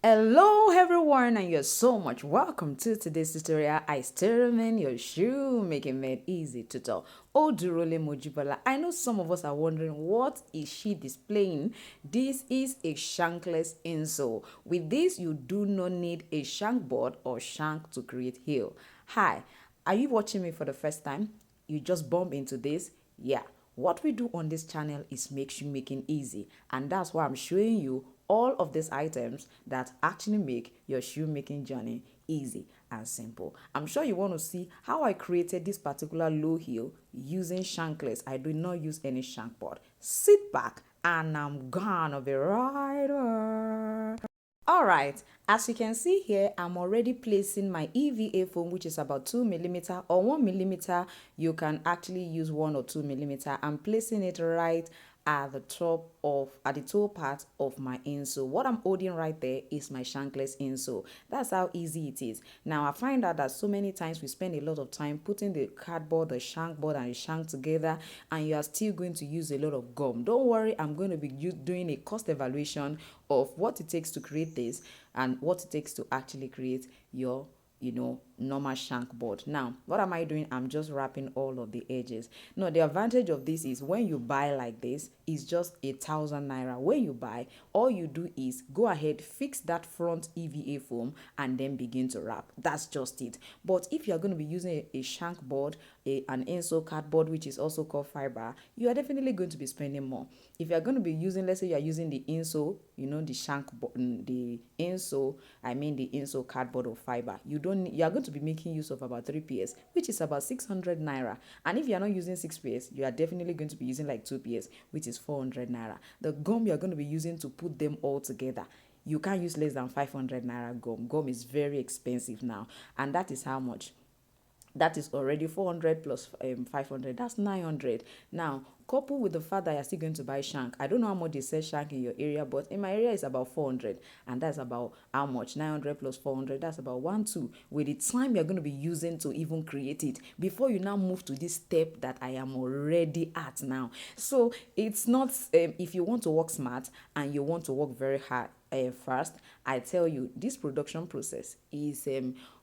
Hello everyone, and you're so much welcome to today's tutorial. I still remain your shoe making made easy tutor Odurole Mojibola. I know some of us are wondering, what is she displaying? This is a shankless insole. With this, you do not need a shank board or shank to create heel. Hi, are you watching me for the first time? You just bump into this? Yeah. What we do on this channel is make shoemaking easy, and that's why I'm showing you all of these items that actually make your shoemaking journey easy and simple. I'm sure you want to see how I created this particular low heel using shankless. I do not use any shank board. Sit back and I'm gonna be right back. All right, as you can see here, I'm already placing my EVA foam, which is about 2 millimeter or 1 millimeter. You can actually use 1 or 2 millimeter. I'm placing it right at the toe part of my insole. What I'm holding right there is my shankless insole. That's how easy it is. Now I find out that so many times we spend a lot of time putting the cardboard, the shank board and the shank together, and you are still going to use a lot of gum. Don't worry, I'm going to be doing a cost evaluation of what it takes to create this and what it takes to actually create your normal shank board. Now what am I doing? I'm just wrapping all of the edges. Now the advantage of this is when you buy like this, it's just 1,000 naira. When you buy, all you do is go ahead, fix that front EVA foam and then begin to wrap. That's just it. But if you're going to be using a shank board, an insole cardboard, which is also called fiber, you are definitely going to be spending more. If you're going to be using, let's say you're using the insole, the shank board, the insole, I mean the insole cardboard or fiber, you are going to be making use of about 3 ps, which is about 600 naira. And if you're not using 6 ps, you are definitely going to be using like 2 ps, which is 400 naira. The gum you're going to be using to put them all together, you can't use less than 500 naira gum. Gum is very expensive now, and that is how much. That is already 400 plus 500, that's 900. Now couple with the fact that you're still going to buy shank. I don't know how much they sell shank in your area, but in my area it's about 400, and that's about how much. 900 plus 400, that's about 1 2 with the time you're going to be using to even create it before you now move to this step that I am already at now. So it's not if you want to work smart and you want to work very hard first, I tell you this production process is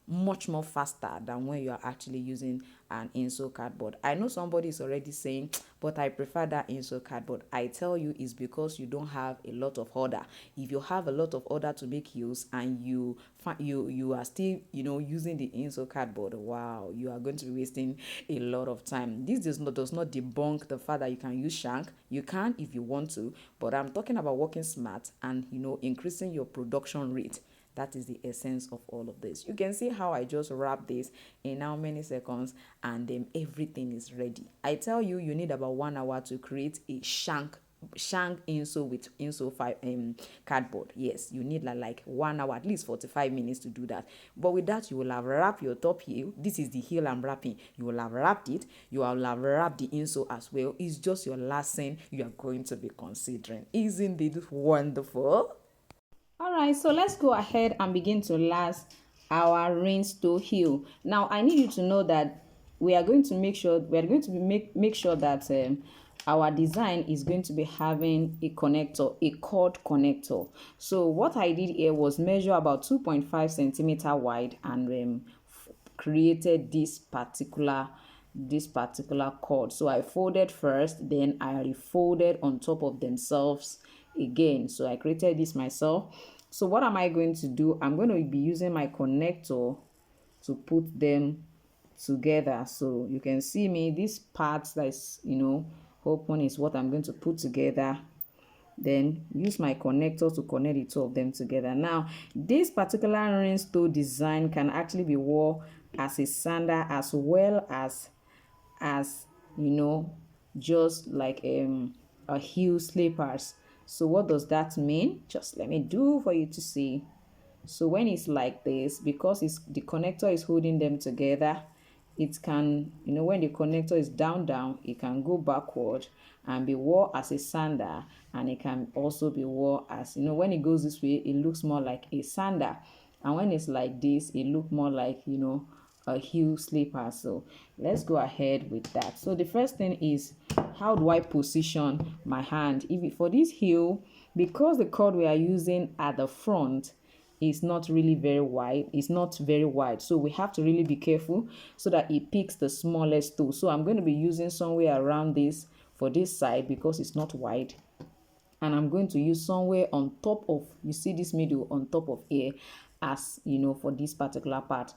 much more faster than when you are actually using an insole cardboard. I know somebody is already saying, but I prefer that insole cardboard. I tell you, it's because you don't have a lot of order. If you have a lot of order to make use and you are still using the insole cardboard, wow, you are going to be wasting a lot of time. This does not debunk the fact that you can use shank. You can if you want to, but I'm talking about working smart and increasing your production rate. That is the essence of all of this. You can see how I just wrap this in how many seconds, and then everything is ready. I tell you, you need about 1 hour to create a shank insole with insole cardboard. Yes, you need like 1 hour, at least 45 minutes to do that. But with that, you will have wrapped your top heel. This is the heel I'm wrapping. You will have wrapped it. You will have wrapped the insole as well. It's just your last thing you are going to be considering. Isn't it wonderful? All right, so let's go ahead and begin to last our rinse to heel. Now I need you to know that we are going to make sure that our design is going to be having a connector, a cord connector. So what I did here was measure about 2.5 centimeter wide and created this particular cord. So I folded first, then I refolded on top of themselves again. So I created this myself. So what am I going to do? I'm going to be using my connector to put them together. So you can see me, this part that is open is what I'm going to put together, then use my connector to connect the two of them together. Now this particular rinse toe design can actually be worn as a sandal as well as just like a heel slippers. So what does that mean? Just let me do for you to see. So when it's like this, because the connector is holding them together, it can, when the connector is down, it can go backward and be worn as a sandal, and it can also be worn as, when it goes this way, it looks more like a sandal, and when it's like this, it look more like, a heel slipper. So let's go ahead with that. So the first thing is, how do I position my hand? For this heel, because the cord we are using at the front is not really very wide. It's not very wide, so we have to really be careful so that it picks the smallest toe. So I'm going to be using somewhere around this for this side because it's not wide, and I'm going to use somewhere on top of, you see this middle on top of here, as you know, for this particular part.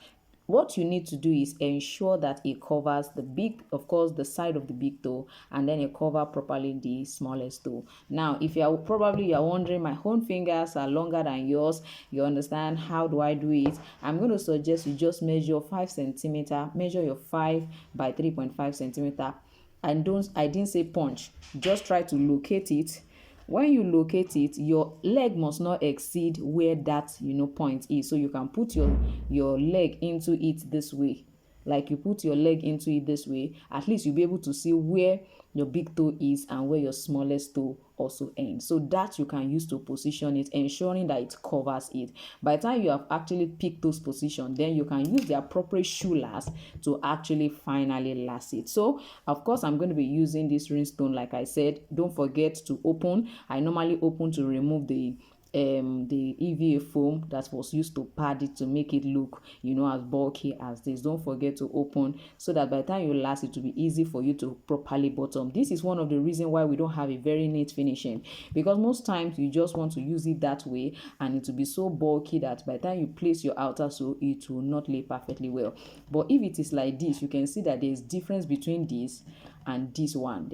What you need to do is ensure that it covers the big, of course, the side of the big toe, and then you cover properly the smallest toe. Now, if you're wondering, my own fingers are longer than yours, you understand, how do I do it? I'm going to suggest you just measure 5 centimeter, measure your 5 by 3.5 centimeter, and I didn't say punch, just try to locate it. When you locate it, your leg must not exceed where that point is. So you can put your leg into it this way. Like you put your leg into it this way, at least you'll be able to see where your big toe is and where your smallest toe also ends. So that you can use to position it, ensuring that it covers it. By the time you have actually picked those positions, then you can use the appropriate shoe last to actually finally last it. So of course, I'm going to be using this rhinestone. Like I said, don't forget to open. I normally open to remove the EVA foam that was used to pad it to make it look as bulky as this. Don't forget to open so that by the time you last, it will be easy for you to properly bottom. This is one of the reasons why we don't have a very neat finishing, because most times you just want to use it that way and it will be so bulky that by the time you place your outer sole, it will not lay perfectly well. But if it is like this, you can see that there's difference between this and this one.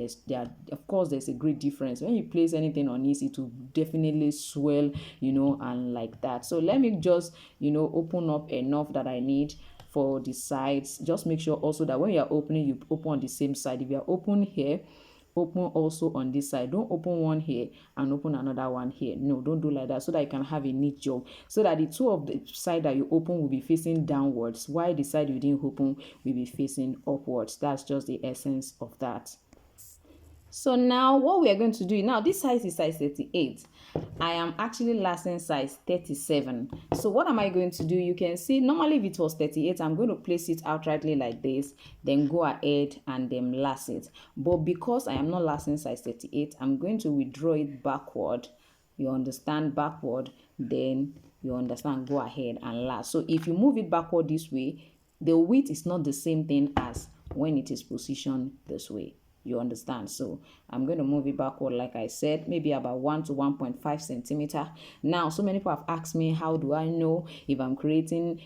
Of course there's a great difference. When you place anything on this, it will definitely swell, and like that. So let me just open up enough that I need for the sides. Just make sure also that when you are opening, you open on the same side. If you are open here, open also on this side. Don't open one here and open another one here. No, don't do like that, so that you can have a neat job, so that the two of the side that you open will be facing downwards, while the side you didn't open will be facing upwards. That's just the essence of that. So now what we are going to do, now this size is size 38. I am actually lasting size 37. So what am I going to do? You can see normally if it was 38, I'm going to place it outrightly like this, then go ahead and then last it. But because I am not lasting size 38, I'm going to withdraw it backward. You understand, backward, then you understand, go ahead and last. So if you move it backward this way, the width is not the same thing as when it is positioned this way. You understand? So I'm going to move it backward, like I said, maybe about 1 to 1.5 centimeter. Now, so many people have asked me, how do I know if I'm creating,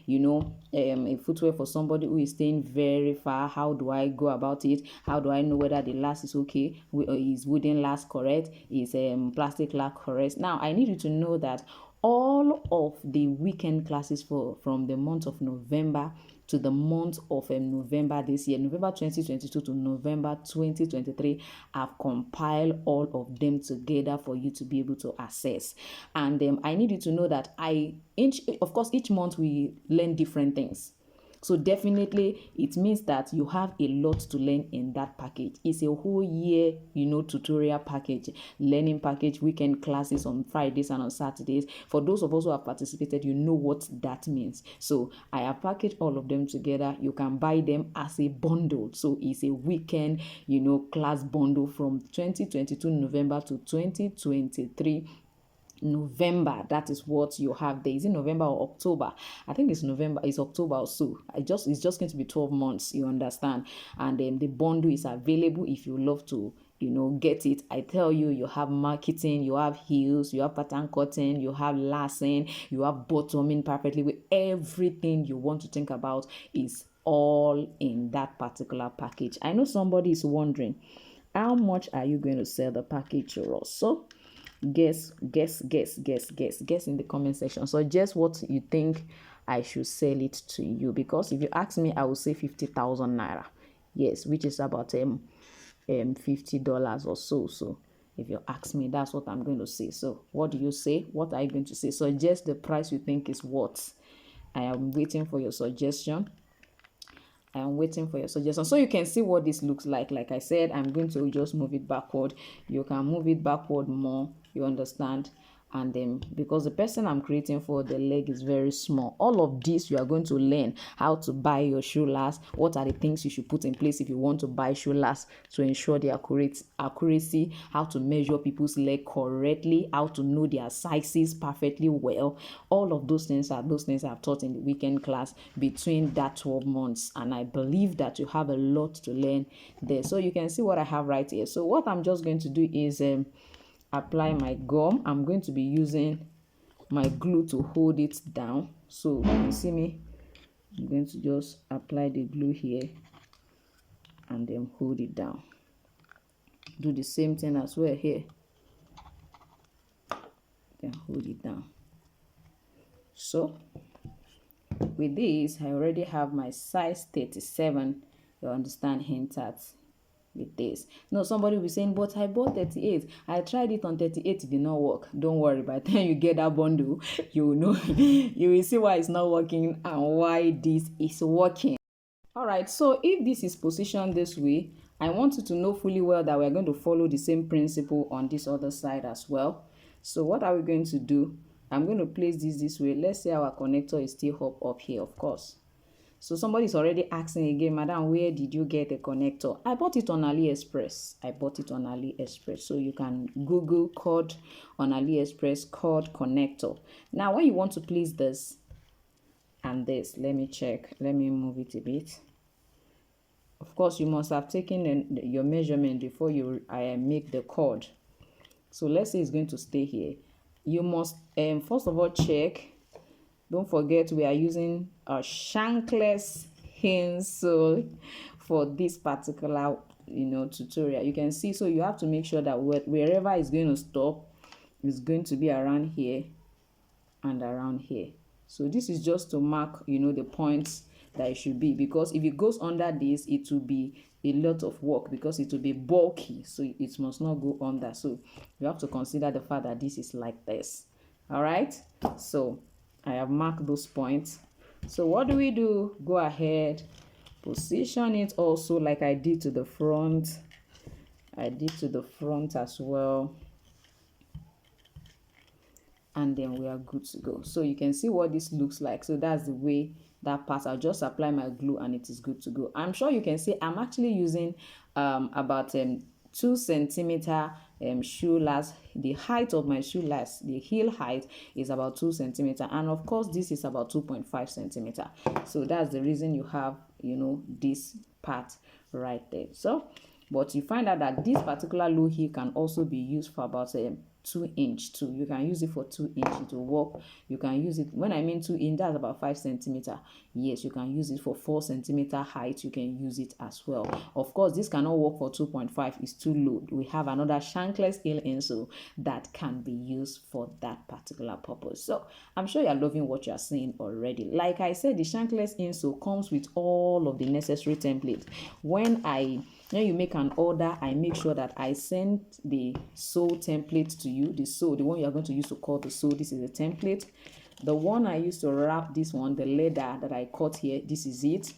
a footwear for somebody who is staying very far? How do I go about it? How do I know whether the last is okay? Is wooden last correct? Is plastic last correct? Now, I need you to know that all of the weekend classes from the month of November to the month of November this year, November 2022 to November 2023, I've compiled all of them together for you to be able to access. And I need you to know that of course, each month we learn different things. So definitely it means that you have a lot to learn in that package. It's a whole year, tutorial package, learning package, weekend classes on Fridays and on Saturdays. For those of us who have participated, you know what that means. So I have packaged all of them together. You can buy them as a bundle. So it's a weekend, class bundle from 2022 November to 2023 November. That is what you have there. Is it November or October? I think it's November. It's October or so. It's just going to be 12 months. You understand? And then the bundle is available if you love to get it. I tell you, you have marketing, you have heels, you have pattern cutting, you have lacing, you have bottoming perfectly. With everything you want to think about is all in that particular package. I know somebody is wondering, how much are you going to sell the package to us? So guess in the comment section. So just what you think I should sell it to you, because if you ask me, I will say 50,000 naira. Yes, which is about $50 or so. So if you ask me, that's what I'm going to say. So what do you say? What are you going to say? So just the price you think is what. I am waiting for your suggestion. I am waiting for your suggestion. So you can see what this looks like. Like I said, I'm going to just move it backward. You can move it backward more. You understand? And then because the person I'm creating for, the leg is very small. All of this you are going to learn how to buy your shoe last, what are the things you should put in place if you want to buy shoe last to ensure the accuracy, how to measure people's leg correctly, how to know their sizes perfectly well. All of those things are those things I've taught in the weekend class between that 12 months, and I believe that you have a lot to learn there. So you can see what I have right here. So what I'm just going to do is apply my gum. I'm going to be using my glue to hold it down. So you see me, I'm going to just apply the glue here and then hold it down. Do the same thing as well here, then hold it down. So with this, I already have my size 37. You understand, hint at with this. No, somebody will be saying, but I bought 38. I tried it on 38, it did not work. Don't worry, by the time you get that bundle, you will know, you will see why it's not working and why this is working. All right, so if this is positioned this way, I want you to know fully well that we're going to follow the same principle on this other side as well. So what are we going to do? I'm going to place this way. Let's say our connector is still up here, of course. So somebody's already asking again, Madam, where did you get a connector? I bought it on AliExpress. I bought it on AliExpress. So you can Google cord on AliExpress, cord connector. Now, when you want to place this and this, let me check. Let me move it a bit. Of course, you must have taken your measurement before you make the cord. So let's say it's going to stay here. You must first of all check. Don't forget we are using a shankless insole for this particular tutorial. You can see, so you have to make sure that wherever it's going to stop is going to be around here and around here. So this is just to mark the points that it should be, because if it goes under this, it will be a lot of work because it will be bulky, so it must not go under. So you have to consider the fact that this is like this. All right, so I have marked those points. So what do? Go ahead, position it also like I did to the front. I did to the front as well. And then we are good to go. So you can see what this looks like. So that's the way that part. I'll just apply my glue and it is good to go. I'm sure you can see I'm actually using about 2 centimeter shoe last. The height of my shoe last, the heel height is about 2 centimeter, and of course this is about 2.5 centimeter. So that's the reason you have this part right there. So but you find out that this particular low heel can also be used for about 2 inch too. You can use it for 2 inch, it will work. You can use it, when I mean 2 inch, that's about 5 centimeter. Yes, you can use it for 4 centimeter height. You can use it as well. Of course, this cannot work for 2.5, it's too low. We have another shankless heel insole that can be used for that particular purpose. So I'm sure you're loving what you're seeing already. Like I said, the shankless insole comes with all of the necessary templates. When you make an order, I make sure that I send the sole template to you. The sole, the one you are going to use to cut the sole, this is the template. The one I used to wrap this one, the leather that I cut here, this is it.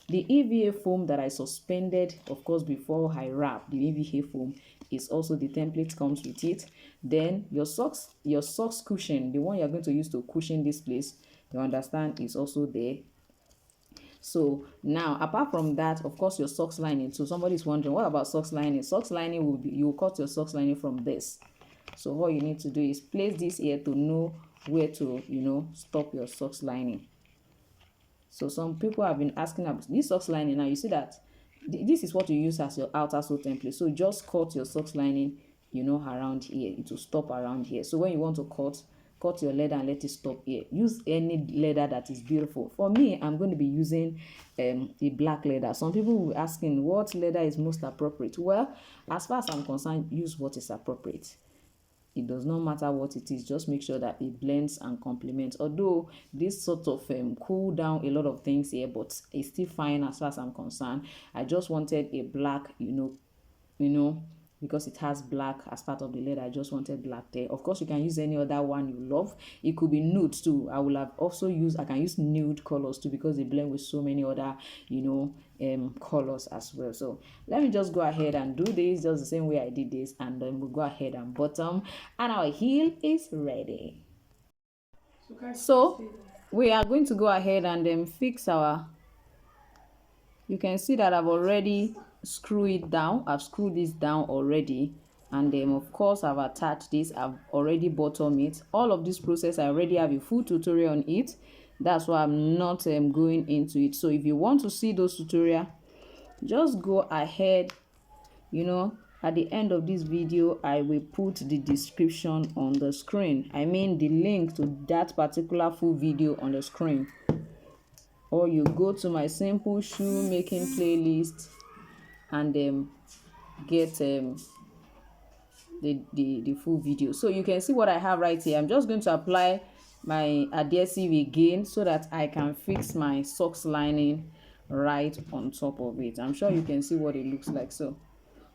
The EVA foam that I suspended, of course, before I wrap, the EVA foam is also the template comes with it. Then your socks cushion, the one you're going to use to cushion this place, you understand, is also there. So now, apart from that, of course, your socks lining. So somebody's wondering, what about socks lining? Socks lining will be, you will cut your socks lining from this. So what you need to do is place this here to know where to, stop your socks lining. So some people have been asking about this socks lining. Now you see that this is what you use as your outer sole template. So just cut your socks lining, around here. It will stop around here. So when you want to cut your leather and let it stop here. Use any leather that is beautiful. For me, I'm going to be using a black leather. Some people will be asking what leather is most appropriate. Well, as far as I'm concerned, use what is appropriate. It does not matter what it is, just make sure that it blends and complements. Although this sort of cool down a lot of things here, but it's still fine as far as I'm concerned. I just wanted a black, because it has black as part of the leather. I just wanted black there. Of course, you can use any other one you love. It could be nude too. I can use nude colors too, because they blend with so many other, colors as well. So let me just go ahead and do this just the same way I did this, and then we'll go ahead and bottom, and our heel is ready. So we are going to go ahead and then fix our, you can see that I've already screwed it down. I've screwed this down already, and then of course I've attached this. I've already bottomed it. All of this process I already have a full tutorial on it. That's why I'm not going into it. So if you want to see those tutorial, just go ahead. At the end of this video, I will put the description on the screen. I mean the link to that particular full video on the screen. Or you go to my simple shoemaking playlist and get the full video. So you can see what I have right here. I'm just going to apply my adhesive again so that I can fix my socks lining right on top of it. I'm sure you can see what it looks like. So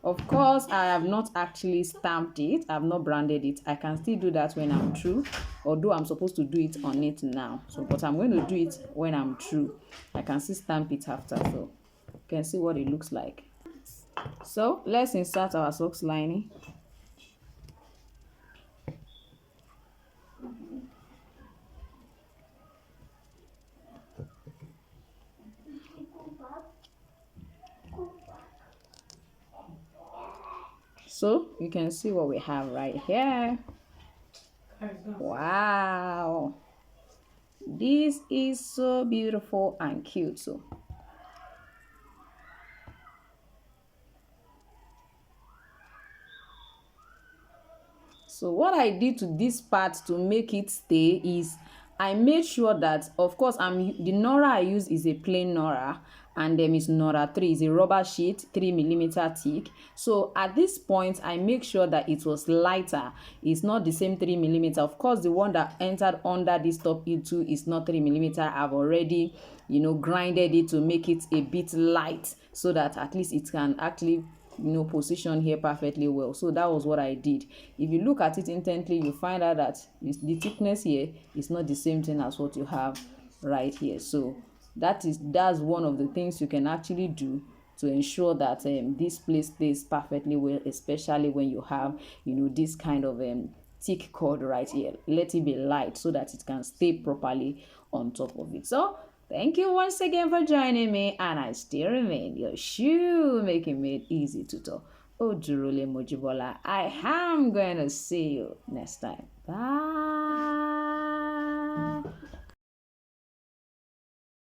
of course, I have not actually stamped it. I have not branded it. I can still do that when I'm through, although I'm supposed to do it on it now. So, but I'm going to do it when I'm through. I can still stamp it after, so you can see what it looks like. So let's insert our socks lining. So you can see what we have right here. Wow, this is so beautiful and cute. So what I did to this part to make it stay is I made sure that, of course, the Nora I use is a plain Nora, and then it's Nora 3, is a rubber sheet, 3mm thick. So at this point, I make sure that it was lighter. It's not the same 3mm. Of course, the one that entered under this top E2 is not 3mm. I've already, grinded it to make it a bit light so that at least it can actually position here perfectly well. So that was what I did. If you look at it intently, you find out that the thickness here is not the same thing as what you have right here. So that's one of the things you can actually do to ensure that this place stays perfectly well, especially when you have this kind of thick cord right here. Let it be light so that it can stay properly on top of it. So thank you once again for joining me, and I still remain your shoemaking made easy tutor, Ojurole Mojibola. I am going to see you next time. Bye.